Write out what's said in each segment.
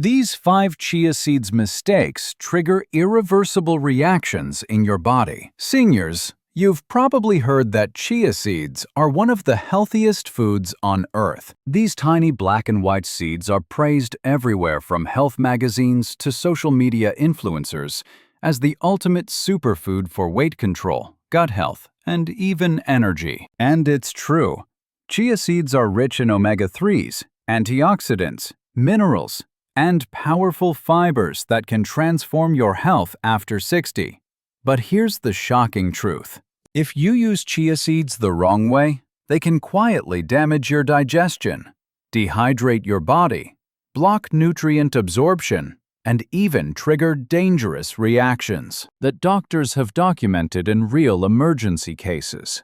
These 5 chia seeds mistakes trigger irreversible reactions in your body. Seniors, you've probably heard that chia seeds are one of the healthiest foods on Earth. These tiny black and white seeds are praised everywhere from health magazines to social media influencers as the ultimate superfood for weight control, gut health, and even energy. And it's true. Chia seeds are rich in omega-3s, antioxidants, minerals, and powerful fibers that can transform your health after 60. But here's the shocking truth. If you use chia seeds the wrong way, they can quietly damage your digestion, dehydrate your body, block nutrient absorption, and even trigger dangerous reactions that doctors have documented in real emergency cases.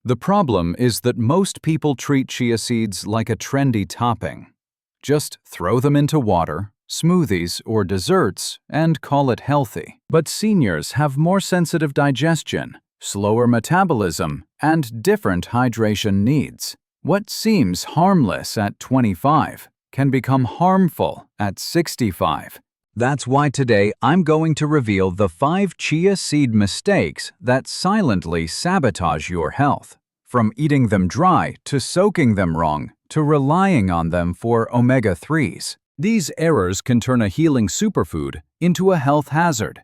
The problem is that most people treat chia seeds like a trendy topping. Just throw them into water, smoothies, or desserts and call it healthy. But seniors have more sensitive digestion, slower metabolism, and different hydration needs. What seems harmless at 25 can become harmful at 65. That's why today I'm going to reveal the 5 chia seed mistakes that silently sabotage your health. From eating them dry to soaking them wrong to relying on them for omega-3s. These errors can turn a healing superfood into a health hazard.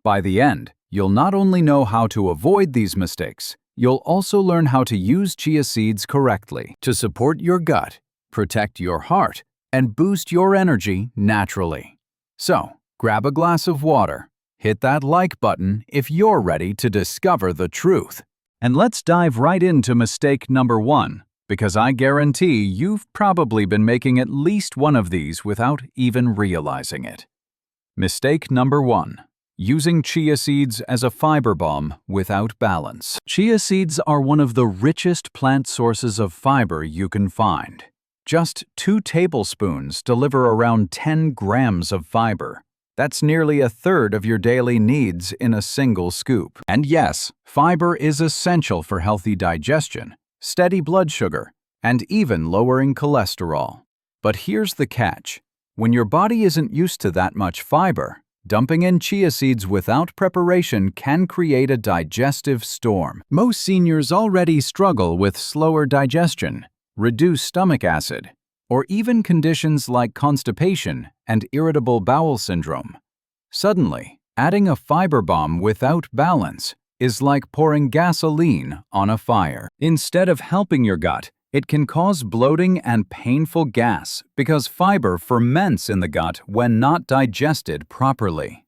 By the end, you'll not only know how to avoid these mistakes, you'll also learn how to use chia seeds correctly to support your gut, protect your heart, and boost your energy naturally. So, grab a glass of water, hit that like button if you're ready to discover the truth. And let's dive right into mistake number 1, because I guarantee you've probably been making at least one of these without even realizing it. Mistake number 1. Using chia seeds as a fiber bomb without balance. Chia seeds are one of the richest plant sources of fiber you can find. Just 2 tablespoons deliver around 10 grams of fiber. That's nearly a third of your daily needs in a single scoop. And yes, fiber is essential for healthy digestion, steady blood sugar, and even lowering cholesterol. But here's the catch. When your body isn't used to that much fiber, dumping in chia seeds without preparation can create a digestive storm. Most seniors already struggle with slower digestion, reduced stomach acid, or even conditions like constipation and irritable bowel syndrome. Suddenly, adding a fiber bomb without balance is like pouring gasoline on a fire. Instead of helping your gut, it can cause bloating and painful gas because fiber ferments in the gut when not digested properly.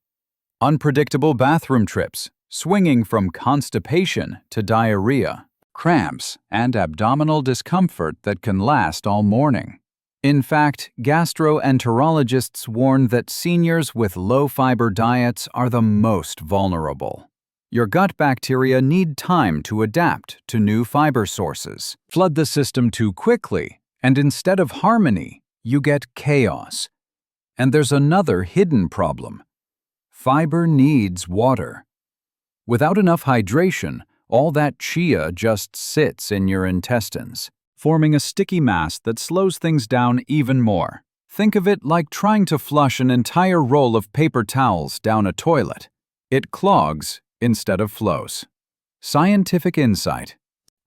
Unpredictable bathroom trips, swinging from constipation to diarrhea, cramps, and abdominal discomfort that can last all morning. In fact, gastroenterologists warn that seniors with low-fiber diets are the most vulnerable. Your gut bacteria need time to adapt to new fiber sources. Flood the system too quickly, and instead of harmony, you get chaos. And there's another hidden problem. Fiber needs water. Without enough hydration, all that chia just sits in your intestines, forming a sticky mass that slows things down even more. Think of it like trying to flush an entire roll of paper towels down a toilet. It clogs instead of flows. Scientific insight.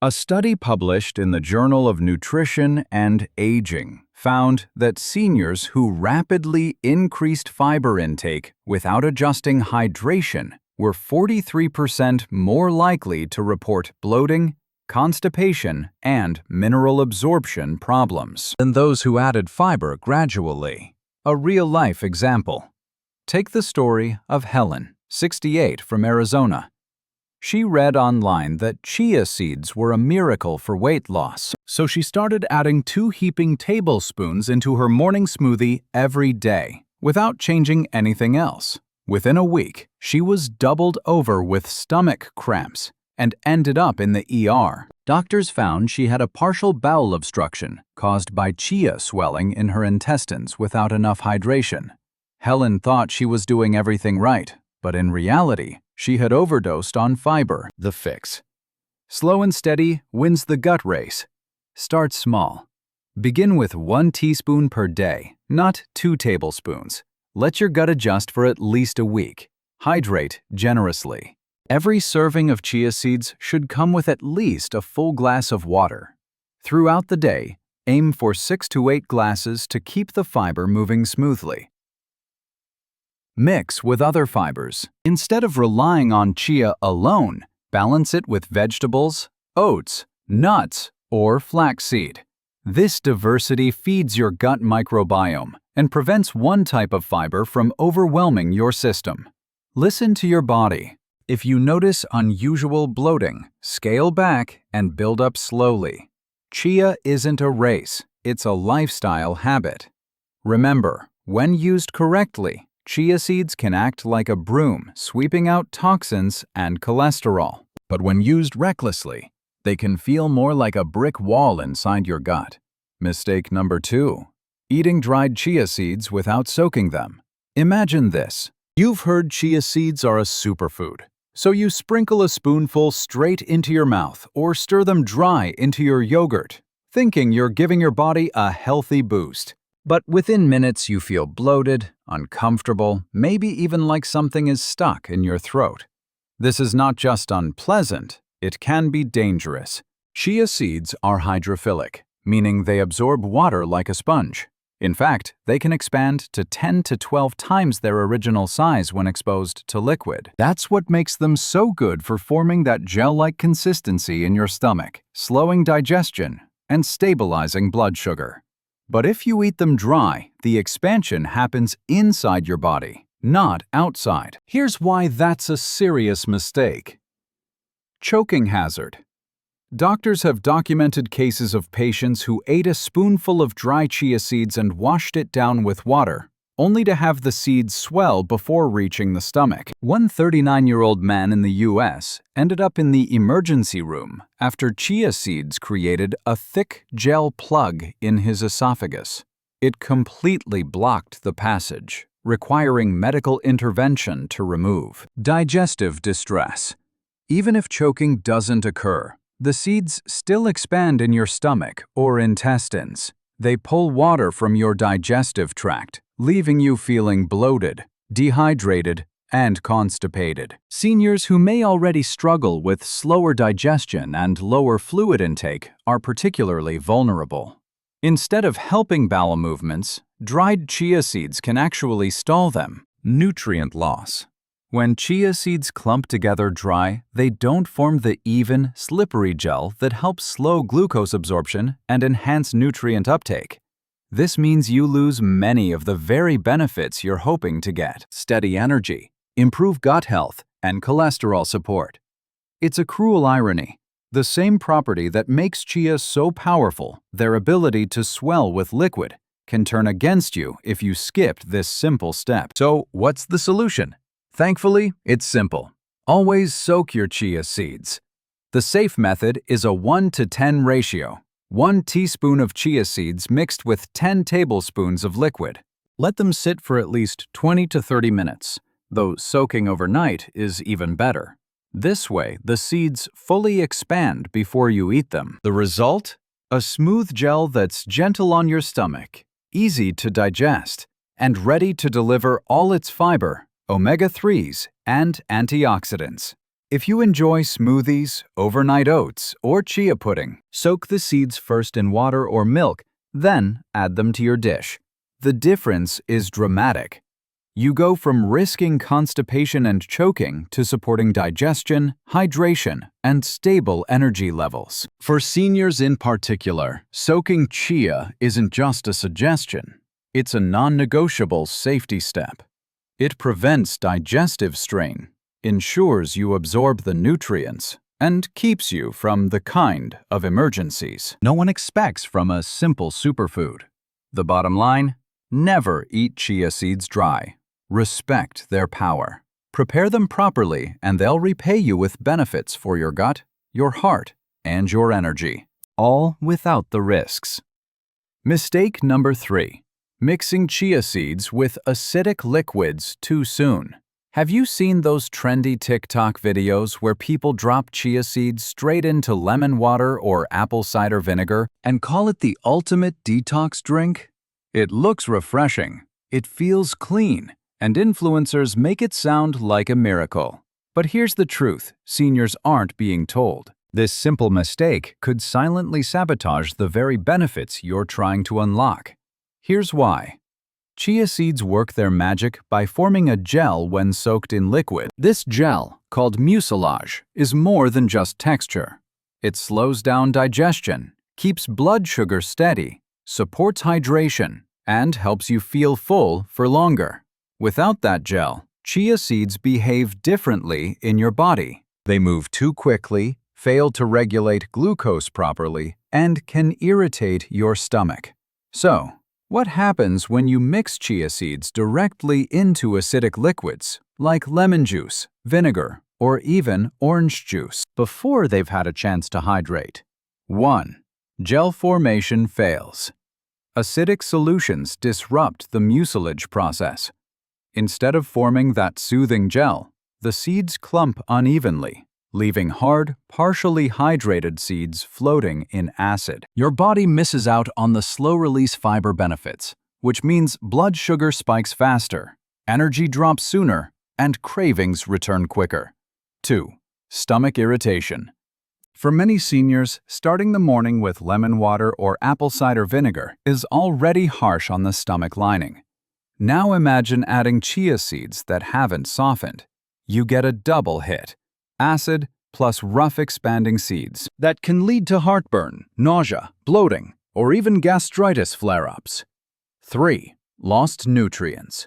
A study published in the Journal of Nutrition and Aging found that seniors who rapidly increased fiber intake without adjusting hydration were 43% more likely to report bloating, constipation, and mineral absorption problems than those who added fiber gradually. A real-life example. Take the story of Helen, 68, from Arizona. She read online that chia seeds were a miracle for weight loss, so she started adding 2 heaping tablespoons into her morning smoothie every day, without changing anything else. Within a week, she was doubled over with stomach cramps and ended up in the ER. Doctors found she had a partial bowel obstruction caused by chia swelling in her intestines without enough hydration. Helen thought she was doing everything right, but in reality, she had overdosed on fiber. The fix. Slow and steady wins the gut race. Start small. Begin with 1 teaspoon per day, not 2 tablespoons. Let your gut adjust for at least a week. Hydrate generously. Every serving of chia seeds should come with at least a full glass of water. Throughout the day, aim for 6 to 8 glasses to keep the fiber moving smoothly. Mix with other fibers. Instead of relying on chia alone, balance it with vegetables, oats, nuts, or flaxseed. This diversity feeds your gut microbiome and prevents one type of fiber from overwhelming your system. Listen to your body. If you notice unusual bloating, scale back and build up slowly. Chia isn't a race, it's a lifestyle habit. Remember, when used correctly, chia seeds can act like a broom, sweeping out toxins and cholesterol. But when used recklessly, they can feel more like a brick wall inside your gut. Mistake number 2. Eating dried chia seeds without soaking them. Imagine this. You've heard chia seeds are a superfood, so you sprinkle a spoonful straight into your mouth or stir them dry into your yogurt, thinking you're giving your body a healthy boost. But within minutes you feel bloated, uncomfortable, maybe even like something is stuck in your throat. This is not just unpleasant, it can be dangerous. Chia seeds are hydrophilic, meaning they absorb water like a sponge. In fact, they can expand to 10 to 12 times their original size when exposed to liquid. That's what makes them so good for forming that gel-like consistency in your stomach, slowing digestion, and stabilizing blood sugar. But if you eat them dry, the expansion happens inside your body, not outside. Here's why that's a serious mistake. Choking hazard. Doctors have documented cases of patients who ate a spoonful of dry chia seeds and washed it down with water, only to have the seeds swell before reaching the stomach. One 39-year-old man in the U.S. ended up in the emergency room after chia seeds created a thick gel plug in his esophagus. It completely blocked the passage, requiring medical intervention to remove. Digestive distress. Even if choking doesn't occur, the seeds still expand in your stomach or intestines. They pull water from your digestive tract, leaving you feeling bloated, dehydrated, and constipated. Seniors who may already struggle with slower digestion and lower fluid intake are particularly vulnerable. Instead of helping bowel movements, dried chia seeds can actually stall them. Nutrient loss. When chia seeds clump together dry, they don't form the even, slippery gel that helps slow glucose absorption and enhance nutrient uptake. This means you lose many of the very benefits you're hoping to get: steady energy, improved gut health, and cholesterol support. It's a cruel irony. The same property that makes chia so powerful, their ability to swell with liquid, can turn against you if you skipped this simple step. So, what's the solution? Thankfully, it's simple. Always soak your chia seeds. The safe method is a 1-to-10 ratio. 1 teaspoon of chia seeds mixed with 10 tablespoons of liquid. Let them sit for at least 20 to 30 minutes, though soaking overnight is even better. This way, the seeds fully expand before you eat them. The result? A smooth gel that's gentle on your stomach, easy to digest, and ready to deliver all its fiber, omega-3s, and antioxidants. If you enjoy smoothies, overnight oats, or chia pudding, soak the seeds first in water or milk, then add them to your dish. The difference is dramatic. You go from risking constipation and choking to supporting digestion, hydration, and stable energy levels. For seniors in particular, soaking chia isn't just a suggestion. It's a non-negotiable safety step. It prevents digestive strain, ensures you absorb the nutrients, and keeps you from the kind of emergencies no one expects from a simple superfood. The bottom line? Never eat chia seeds dry. Respect their power. Prepare them properly and they'll repay you with benefits for your gut, your heart, and your energy, all without the risks. Mistake number 3. Mixing chia seeds with acidic liquids too soon. Have you seen those trendy TikTok videos where people drop chia seeds straight into lemon water or apple cider vinegar and call it the ultimate detox drink? It looks refreshing, it feels clean, and influencers make it sound like a miracle. But here's the truth seniors aren't being told. This simple mistake could silently sabotage the very benefits you're trying to unlock. Here's why. Chia seeds work their magic by forming a gel when soaked in liquid. This gel, called mucilage, is more than just texture. It slows down digestion, keeps blood sugar steady, supports hydration, and helps you feel full for longer. Without that gel, chia seeds behave differently in your body. They move too quickly, fail to regulate glucose properly, and can irritate your stomach. So, what happens when you mix chia seeds directly into acidic liquids, like lemon juice, vinegar, or even orange juice, before they've had a chance to hydrate? 1. Gel formation fails. Acidic solutions disrupt the mucilage process. Instead of forming that soothing gel, the seeds clump unevenly, leaving hard, partially hydrated seeds floating in acid. Your body misses out on the slow-release fiber benefits, which means blood sugar spikes faster, energy drops sooner, and cravings return quicker. 2. Stomach irritation. For many seniors, starting the morning with lemon water or apple cider vinegar is already harsh on the stomach lining. Now imagine adding chia seeds that haven't softened. You get a double hit. Acid plus rough expanding seeds that can lead to heartburn, nausea, bloating, or even gastritis flare-ups. 3. Lost nutrients.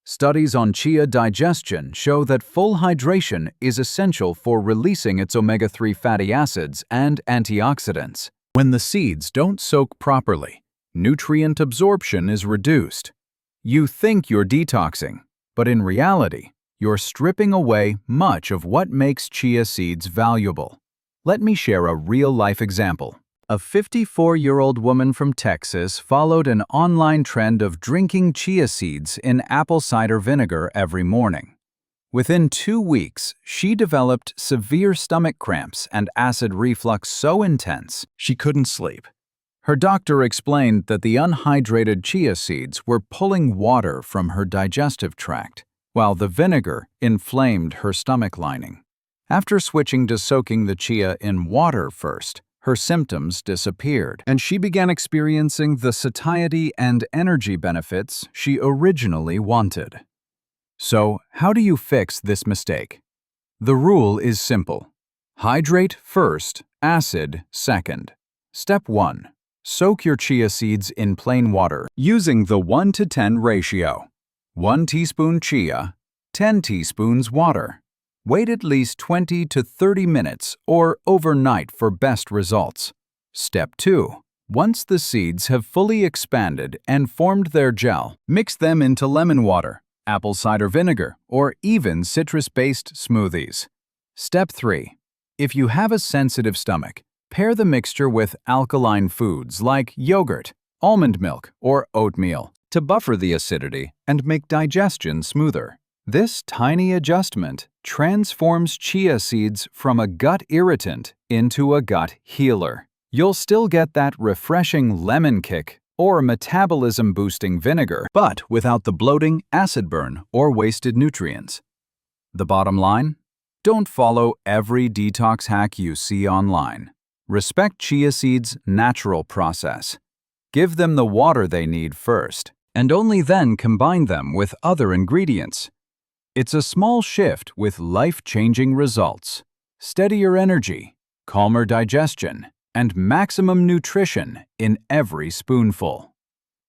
Studies on chia digestion show that full hydration is essential for releasing its omega-3 fatty acids and antioxidants. When the seeds don't soak properly, nutrient absorption is reduced. You think you're detoxing, but in reality, you're stripping away much of what makes chia seeds valuable. Let me share a real-life example. A 54-year-old woman from Texas followed an online trend of drinking chia seeds in apple cider vinegar every morning. Within 2 weeks, she developed severe stomach cramps and acid reflux so intense she couldn't sleep. Her doctor explained that the unhydrated chia seeds were pulling water from her digestive tract, while the vinegar inflamed her stomach lining. After switching to soaking the chia in water first, her symptoms disappeared, and she began experiencing the satiety and energy benefits she originally wanted. So, how do you fix this mistake? The rule is simple. Hydrate first, acid second. Step 1. Soak your chia seeds in plain water using the 1:10 ratio. 1 teaspoon chia, 10 teaspoons water. Wait at least 20 to 30 minutes or overnight for best results. Step 2. Once the seeds have fully expanded and formed their gel, mix them into lemon water, apple cider vinegar, or even citrus-based smoothies. Step 3. If you have a sensitive stomach, pair the mixture with alkaline foods like yogurt, almond milk, or oatmeal to buffer the acidity and make digestion smoother. This tiny adjustment transforms chia seeds from a gut irritant into a gut healer. You'll still get that refreshing lemon kick or metabolism-boosting vinegar, but without the bloating, acid burn, or wasted nutrients. The bottom line? Don't follow every detox hack you see online. Respect chia seeds' natural process. Give them the water they need first, and only then combine them with other ingredients. It's a small shift with life-changing results. Steadier energy, calmer digestion, and maximum nutrition in every spoonful.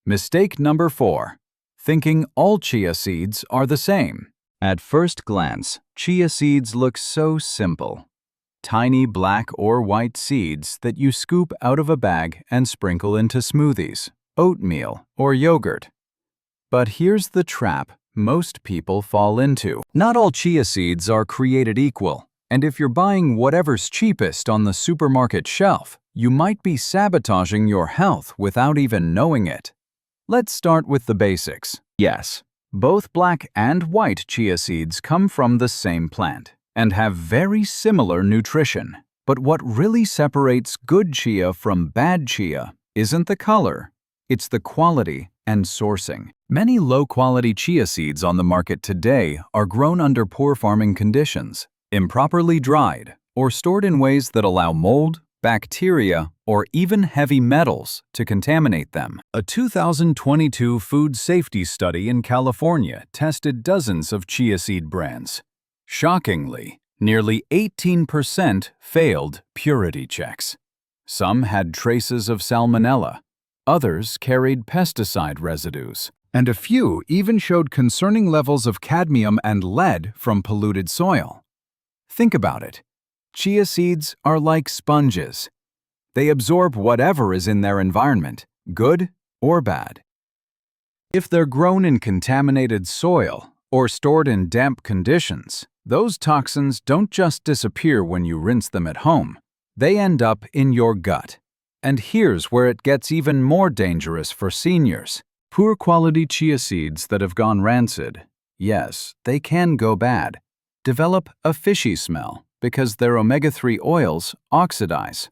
Mistake number 4. Thinking all chia seeds are the same. At first glance, chia seeds look so simple. Tiny black or white seeds that you scoop out of a bag and sprinkle into smoothies, oatmeal, or yogurt. But here's the trap most people fall into. Not all chia seeds are created equal, and if you're buying whatever's cheapest on the supermarket shelf, you might be sabotaging your health without even knowing it. Let's start with the basics. Yes, Both black and white chia seeds come from the same plant and have very similar nutrition. But what really separates good chia from bad chia isn't the color, it's the quality and sourcing. Many low-quality chia seeds on the market today are grown under poor farming conditions, improperly dried, or stored in ways that allow mold, bacteria, or even heavy metals to contaminate them. A 2022 food safety study in California tested dozens of chia seed brands. Shockingly, nearly 18% failed purity checks. Some had traces of salmonella, others carried pesticide residues, and a few even showed concerning levels of cadmium and lead from polluted soil. Think about it. Chia seeds are like sponges. They absorb whatever is in their environment, good or bad. If they're grown in contaminated soil or stored in damp conditions, those toxins don't just disappear when you rinse them at home. They end up in your gut. And here's where it gets even more dangerous for seniors. Poor quality chia seeds that have gone rancid, yes, they can go bad, develop a fishy smell because their omega-3 oils oxidize.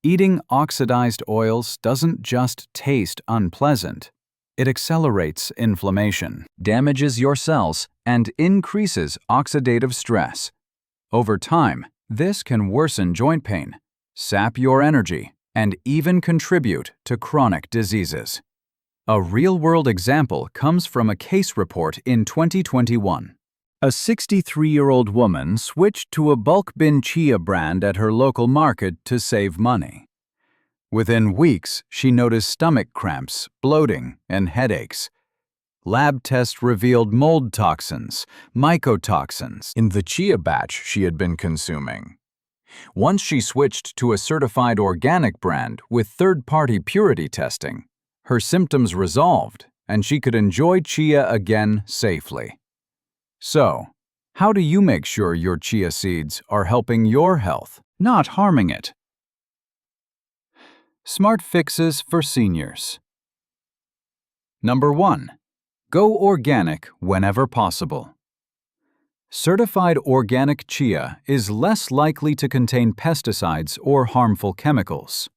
Eating oxidized oils doesn't just taste unpleasant. It accelerates inflammation, damages your cells, and increases oxidative stress. Over time, this can worsen joint pain, sap your energy, and even contribute to chronic diseases. A real-world example comes from a case report in 2021. A 63-year-old woman switched to a bulk bin chia brand at her local market to save money. Within weeks, she noticed stomach cramps, bloating, and headaches. Lab tests revealed mold toxins, mycotoxins, in the chia batch she had been consuming. Once she switched to a certified organic brand with third-party purity testing, her symptoms resolved and she could enjoy chia again safely. So, how do you make sure your chia seeds are helping your health, not harming it? Smart fixes for seniors. Number 1. Go organic whenever possible. Certified organic chia is less likely to contain pesticides or harmful chemicals.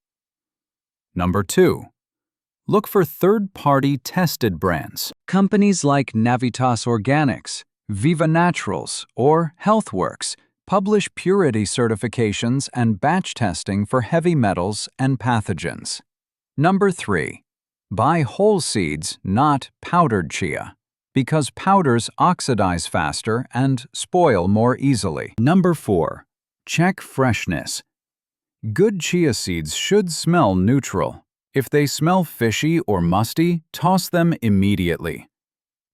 Number 2. Look for third-party tested brands. Companies like Navitas Organics, Viva Naturals, or HealthWorks publish purity certifications and batch testing for heavy metals and pathogens. Number 3. Buy whole seeds, not powdered chia, because powders oxidize faster and spoil more easily. Number 4. Check freshness. Good chia seeds should smell neutral. If they smell fishy or musty, toss them immediately.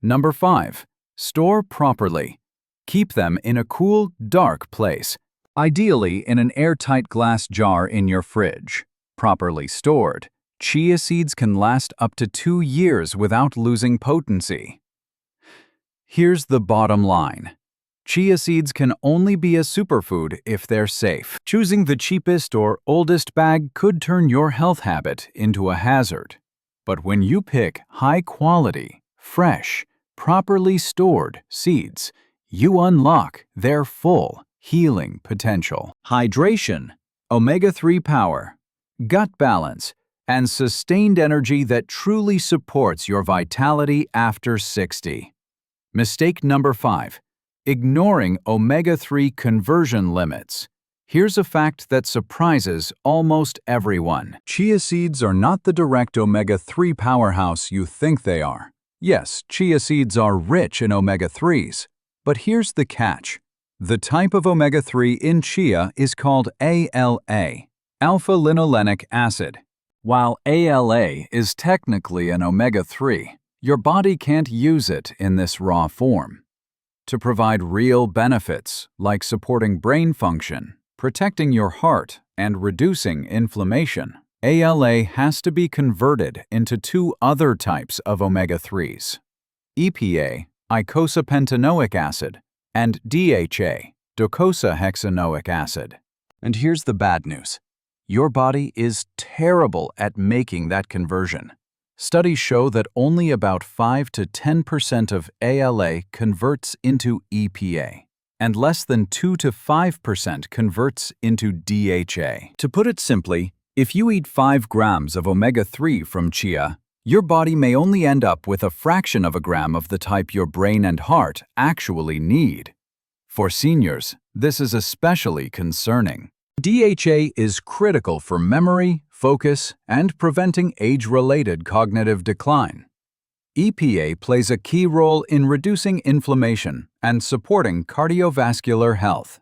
Number 5. Store properly. Keep them in a cool, dark place, ideally in an airtight glass jar in your fridge. Properly stored, chia seeds can last up to 2 years without losing potency. Here's the bottom line. Chia seeds can only be a superfood if they're safe. Choosing the cheapest or oldest bag could turn your health habit into a hazard. But when you pick high-quality, fresh, properly stored seeds, you unlock their full healing potential. Hydration, omega-3 power, gut balance, and sustained energy that truly supports your vitality after 60. Mistake number 5. Ignoring omega-3 conversion limits. Here's a fact that surprises almost everyone. Chia seeds are not the direct omega-3 powerhouse you think they are. Yes, chia seeds are rich in omega-3s, but here's the catch. The type of omega-3 in chia is called ALA, alpha-linolenic acid. While ALA is technically an omega-3, your body can't use it in this raw form. To provide real benefits, like supporting brain function, protecting your heart, and reducing inflammation, ALA has to be converted into 2 other types of omega-3s, EPA, eicosapentaenoic acid, and DHA, docosahexaenoic acid. And here's the bad news. Your body is terrible at making that conversion. Studies show that only about 5 to 10% of ALA converts into EPA, and less than 2 to 5% converts into DHA. To put it simply, if you eat 5 grams of omega-3 from chia, your body may only end up with a fraction of a gram of the type your brain and heart actually need. For seniors, this is especially concerning. DHA is critical for memory, focus, and preventing age-related cognitive decline. EPA plays a key role in reducing inflammation and supporting cardiovascular health.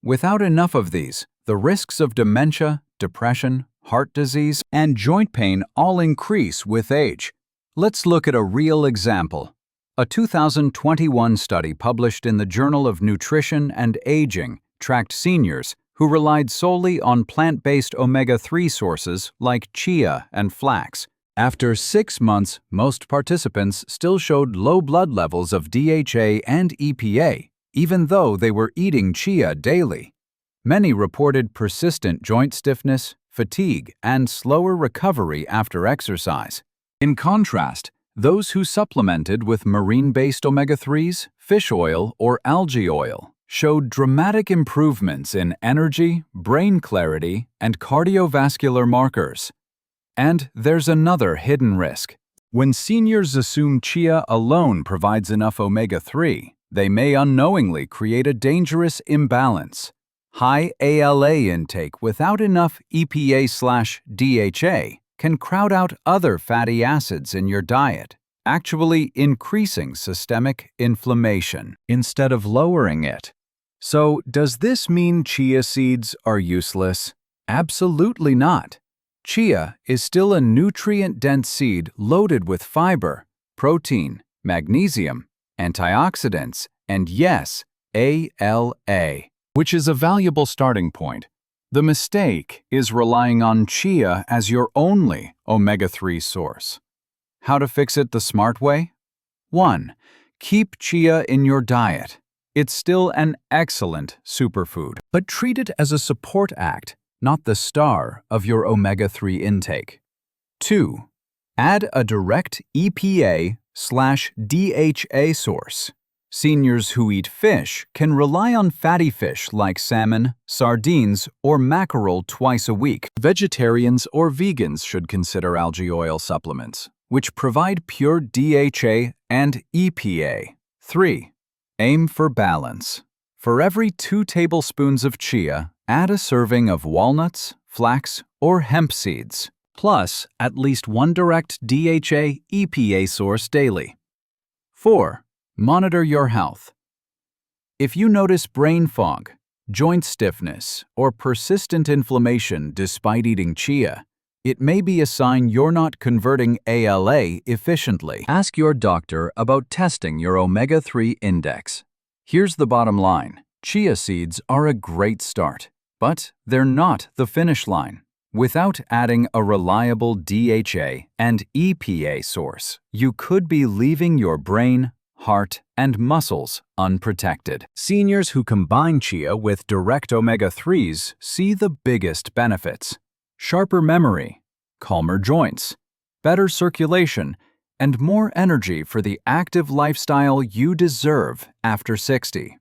Without enough of these, the risks of dementia, depression, heart disease, and joint pain all increase with age. Let's look at a real example. A 2021 study published in the Journal of Nutrition and Aging tracked seniors who relied solely on plant-based omega-3 sources like chia and flax. After 6 months, most participants still showed low blood levels of DHA and EPA, even though they were eating chia daily. Many reported persistent joint stiffness, fatigue, and slower recovery after exercise. In contrast, those who supplemented with marine-based omega-3s, fish oil, or algae oil showed dramatic improvements in energy, brain clarity, and cardiovascular markers. And there's another hidden risk. When seniors assume chia alone provides enough omega-3, they may unknowingly create a dangerous imbalance. High ALA intake without enough EPA/DHA can crowd out other fatty acids in your diet, actually increasing systemic inflammation instead of lowering it. So, does this mean chia seeds are useless? Absolutely not. Chia is still a nutrient-dense seed loaded with fiber, protein, magnesium, antioxidants, and yes, ALA, which is a valuable starting point. The mistake is relying on chia as your only omega-3 source. How to fix it the smart way? 1. Keep chia in your diet. It's still an excellent superfood, but treat it as a support act, not the star of your omega-3 intake. 2. Add a direct EPA/DHA source. Seniors who eat fish can rely on fatty fish like salmon, sardines, or mackerel twice a week. Vegetarians or vegans should consider algae oil supplements, which provide pure DHA and EPA. 3. Aim for balance. For every 2 tablespoons of chia, add a serving of walnuts, flax, or hemp seeds, plus at least 1 direct DHA/EPA source daily. 4. Monitor your health. If you notice brain fog, joint stiffness, or persistent inflammation despite eating chia, it may be a sign you're not converting ALA efficiently. Ask your doctor about testing your omega-3 index. Here's the bottom line. Chia seeds are a great start, but they're not the finish line. Without adding a reliable DHA and EPA source, you could be leaving your brain, heart, and muscles unprotected. Seniors who combine chia with direct omega-3s see the biggest benefits: sharper memory, calmer joints, better circulation, and more energy for the active lifestyle you deserve after 60.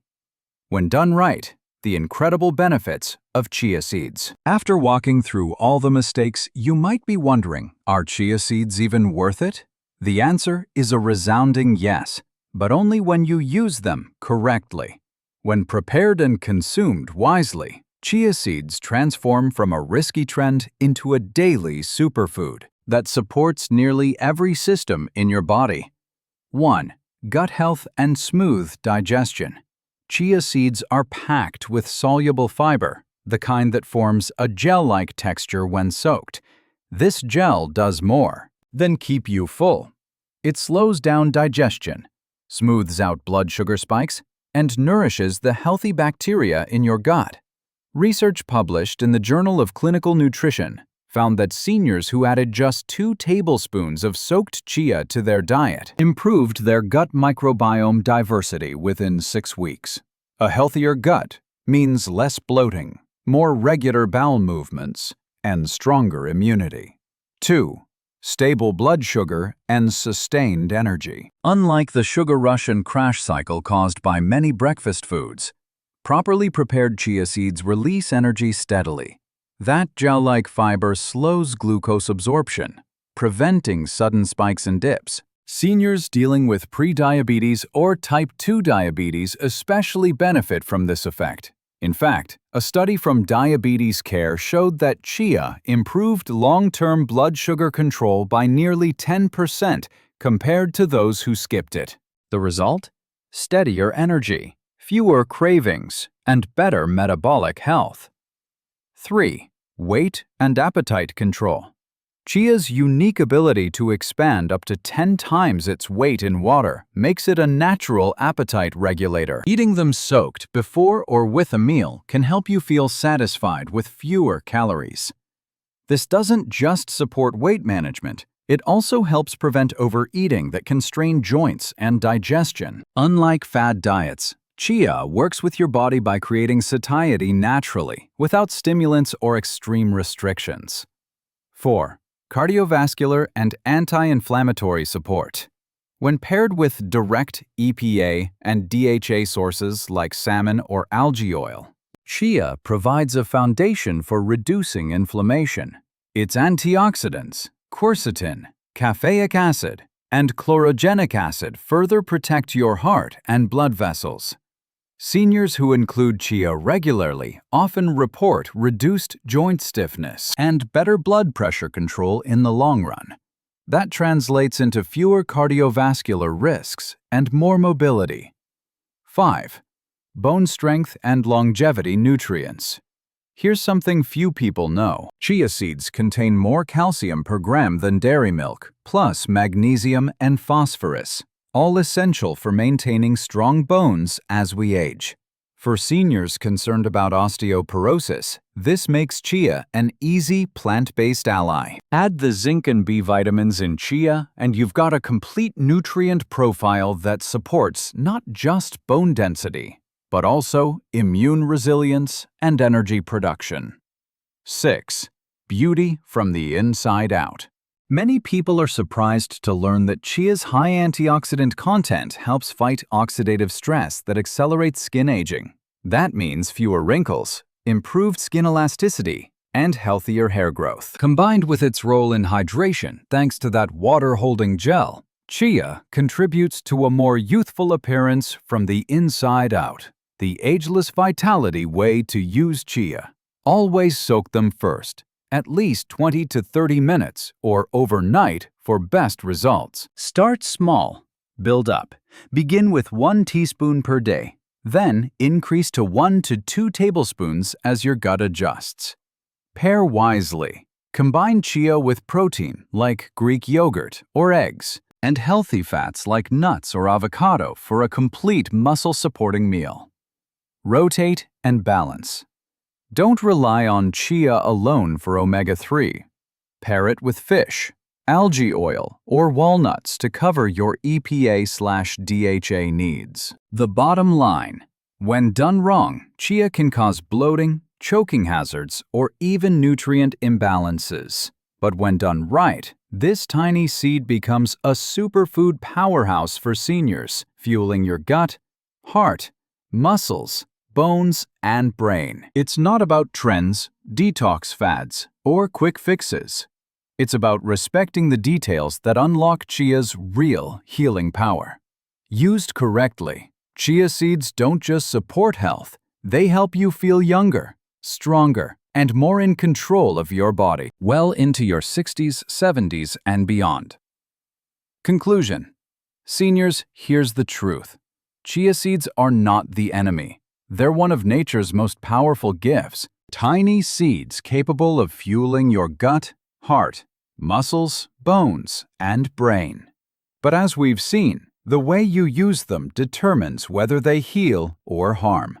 When done right, the incredible benefits of chia seeds. After walking through all the mistakes, you might be wondering, are chia seeds even worth it? The answer is a resounding yes, but only when you use them correctly. When prepared and consumed wisely, chia seeds transform from a risky trend into a daily superfood that supports nearly every system in your body. 1. Gut health and smooth digestion. Chia seeds are packed with soluble fiber, the kind that forms a gel-like texture when soaked. This gel does more than keep you full. It slows down digestion, smooths out blood sugar spikes, and nourishes the healthy bacteria in your gut. Research published in the Journal of Clinical Nutrition found that seniors who added just 2 tablespoons of soaked chia to their diet improved their gut microbiome diversity within 6 weeks. A healthier gut means less bloating, more regular bowel movements, and stronger immunity. 2. stable blood sugar, and sustained energy. Unlike the sugar rush and crash cycle caused by many breakfast foods, properly prepared chia seeds release energy steadily. That gel-like fiber slows glucose absorption, preventing sudden spikes and dips. Seniors dealing with prediabetes or type 2 diabetes especially benefit from this effect. In fact, a study from Diabetes Care showed that chia improved long-term blood sugar control by nearly 10% compared to those who skipped it. The result? Steadier energy, fewer cravings, and better metabolic health. 3. Weight and appetite control. Chia's unique ability to expand up to 10 times its weight in water makes it a natural appetite regulator. Eating them soaked before or with a meal can help you feel satisfied with fewer calories. This doesn't just support weight management, it also helps prevent overeating that can strain joints and digestion. Unlike fad diets, chia works with your body by creating satiety naturally, without stimulants or extreme restrictions. 4. Cardiovascular and anti-inflammatory support. When paired with direct EPA and DHA sources like salmon or algae oil, chia provides a foundation for reducing inflammation. Its antioxidants, quercetin, caffeic acid, and chlorogenic acid further protect your heart and blood vessels. Seniors who include chia regularly often report reduced joint stiffness and better blood pressure control in the long run. That translates into fewer cardiovascular risks and more mobility. 5. Bone strength and longevity nutrients. Here's something few people know. Chia seeds contain more calcium per gram than dairy milk, plus magnesium and phosphorus, all essential for maintaining strong bones as we age. For seniors concerned about osteoporosis, this makes chia an easy plant-based ally. Add the zinc and B vitamins in chia, and you've got a complete nutrient profile that supports not just bone density, but also immune resilience and energy production. 6. Beauty from the inside out. Many people are surprised to learn that chia's high antioxidant content helps fight oxidative stress that accelerates skin aging. That means fewer wrinkles, improved skin elasticity, and healthier hair growth. Combined with its role in hydration thanks to that water-holding gel, chia contributes to a more youthful appearance from the inside out. The ageless vitality way to use chia. Always soak them first. At least 20 to 30 minutes or overnight for best results. Start small. Build up. Begin with 1 teaspoon per day. Then increase to 1 to 2 tablespoons as your gut adjusts. Pair wisely. Combine chia with protein like Greek yogurt or eggs and healthy fats like nuts or avocado for a complete muscle-supporting meal. Rotate and balance. Don't rely on chia alone for omega-3. Pair it with fish, algae oil, or walnuts to cover your EPA/DHA needs. The bottom line: when done wrong, chia can cause bloating, choking hazards, or even nutrient imbalances. But when done right, this tiny seed becomes a superfood powerhouse for seniors, fueling your gut, heart, muscles, bones, and brain. It's not about trends, detox fads, or quick fixes. It's about respecting the details that unlock chia's real healing power. Used correctly, chia seeds don't just support health, they help you feel younger, stronger, and more in control of your body, well into your 60s, 70s, and beyond. Conclusion. Seniors, here's the truth. Chia seeds are not the enemy. They're one of nature's most powerful gifts, tiny seeds capable of fueling your gut, heart, muscles, bones, and brain. But as we've seen, the way you use them determines whether they heal or harm.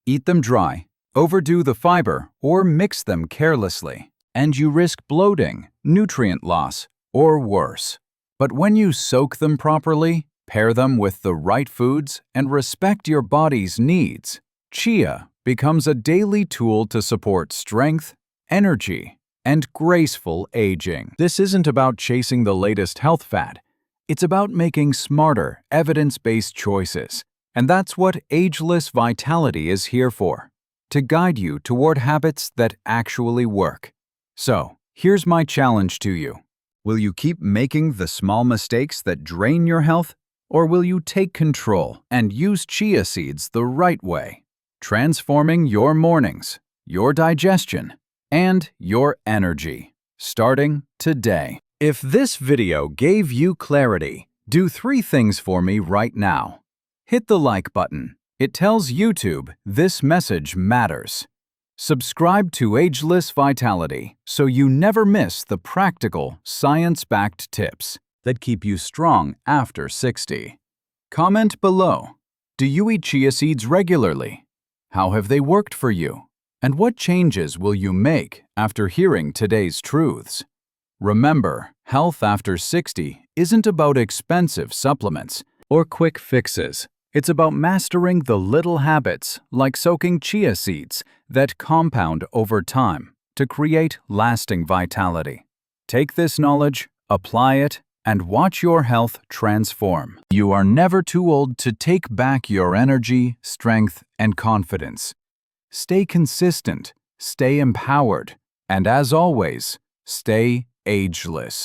Eat them dry, overdo the fiber, or mix them carelessly, and you risk bloating, nutrient loss, or worse. But when you soak them properly, pair them with the right foods, and respect your body's needs, chia becomes a daily tool to support strength, energy, and graceful aging. This isn't about chasing the latest health fad. It's about making smarter, evidence-based choices. And that's what Ageless Vitality is here for, to guide you toward habits that actually work. So, here's my challenge to you. Will you keep making the small mistakes that drain your health? Or will you take control and use chia seeds the right way, transforming your mornings, your digestion, and your energy, starting today? If this video gave you clarity, do 3 things for me right now. Hit the like button. It tells YouTube this message matters. Subscribe to Ageless Vitality so you never miss the practical, science-backed tips that keep you strong after 60. Comment below. Do you eat chia seeds regularly? How have they worked for you? And what changes will you make after hearing today's truths? Remember, health after 60 isn't about expensive supplements or quick fixes. It's about mastering the little habits, like soaking chia seeds, that compound over time to create lasting vitality. Take this knowledge, apply it, and watch your health transform. You are never too old to take back your energy, strength, and confidence. Stay consistent, stay empowered, and as always, stay ageless.